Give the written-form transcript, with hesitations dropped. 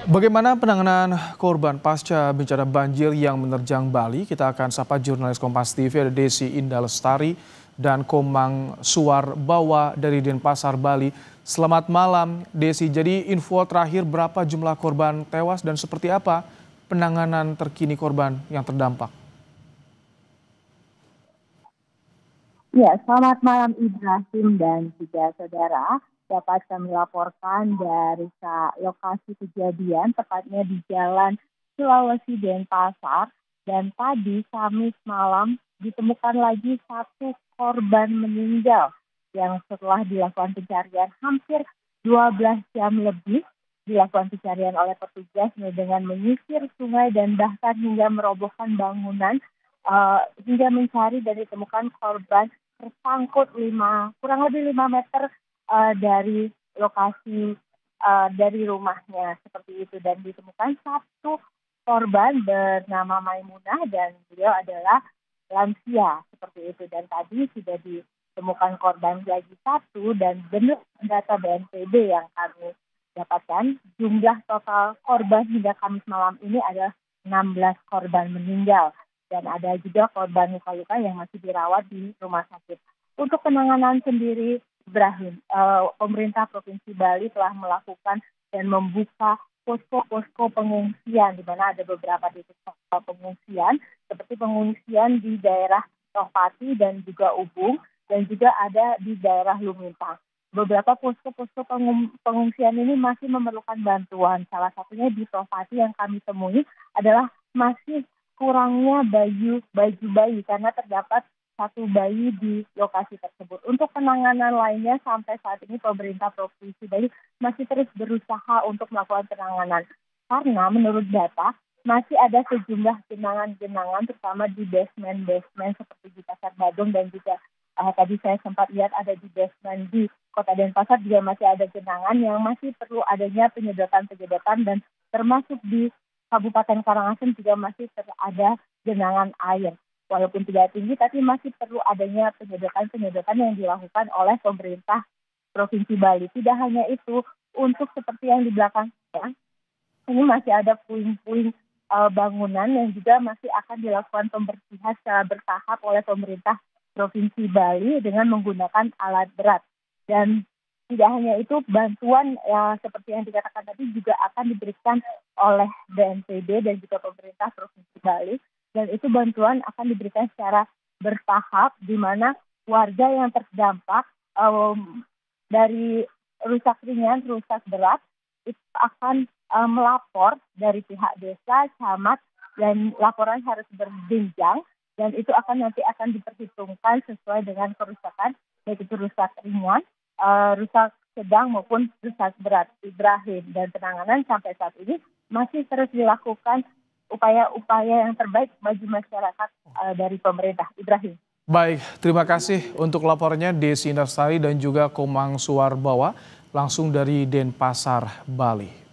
Bagaimana penanganan korban pasca bencana banjir yang menerjang Bali? Kita akan sapa jurnalis Kompas TV ada Desi Indah Lestari dan Komang Suwarbawa dari Denpasar, Bali. Selamat malam, Desi. Jadi info terakhir berapa jumlah korban tewas dan seperti apa penanganan terkini korban yang terdampak? Ya, selamat malam Ibrahim dan juga saudara. Dapat kami laporkan dari lokasi kejadian, tepatnya di Jalan Sulawesi Denpasar. Dan tadi Kamis malam ditemukan lagi satu korban meninggal yang setelah dilakukan pencarian hampir 12 jam lebih dilakukan pencarian oleh petugas dengan menyisir sungai dan bahkan hingga merobohkan bangunan hingga mencari dan ditemukan korban tersangkut kurang lebih 5 meter dari lokasi dari rumahnya seperti itu, dan ditemukan satu korban bernama Maimunah dan beliau adalah lansia seperti itu, dan tadi sudah ditemukan korban lagi satu, dan menurut data BNPB yang kami dapatkan jumlah total korban hingga Kamis malam ini adalah 16 korban meninggal dan ada juga korban luka-luka yang masih dirawat di rumah sakit. Untuk penanganan sendiri, Ibrahim, pemerintah Provinsi Bali telah melakukan dan membuka posko-posko pengungsian di mana ada beberapa titik pengungsian seperti pengungsian di daerah Tohpati dan juga Ubung dan juga ada di daerah Lumintang. Beberapa posko-posko pengungsian ini masih memerlukan bantuan. Salah satunya di Tohpati yang kami temui adalah masih kurangnya baju bayi karena terdapat satu bayi di lokasi tersebut. Untuk penanganan lainnya sampai saat ini pemerintah Provinsi Bali masih terus berusaha untuk melakukan penanganan. Karena menurut data masih ada sejumlah genangan-genangan terutama di basement seperti di Pasar Badung dan juga tadi saya sempat lihat ada di basement di Kota Denpasar juga masih ada genangan yang masih perlu adanya penyedotan dan termasuk di Kabupaten Karangasem juga masih ada genangan air. Walaupun tidak tinggi, tapi masih perlu adanya penyedotan yang dilakukan oleh pemerintah Provinsi Bali. Tidak hanya itu, untuk seperti yang di belakang saya, ini masih ada puing-puing bangunan yang juga masih akan dilakukan pembersihan secara bertahap oleh pemerintah Provinsi Bali dengan menggunakan alat berat. Dan tidak hanya itu, bantuan seperti yang dikatakan tadi juga akan diberikan oleh BNPB dan juga pemerintah Provinsi Bali. Dan itu bantuan akan diberikan secara bertahap di mana warga yang terdampak dari rusak ringan, rusak berat itu akan melapor dari pihak desa, camat, dan laporan harus berjenjang dan itu nanti akan diperhitungkan sesuai dengan kerusakan, baik itu rusak ringan, rusak sedang maupun rusak berat. Ibrahim, dan penanganan sampai saat ini masih terus dilakukan upaya-upaya yang terbaik bagi masyarakat dari pemerintah. Ibrahim. Baik, terima kasih untuk laporannya Desi Indah Lestari dan juga Komang Suwarbawa langsung dari Denpasar, Bali.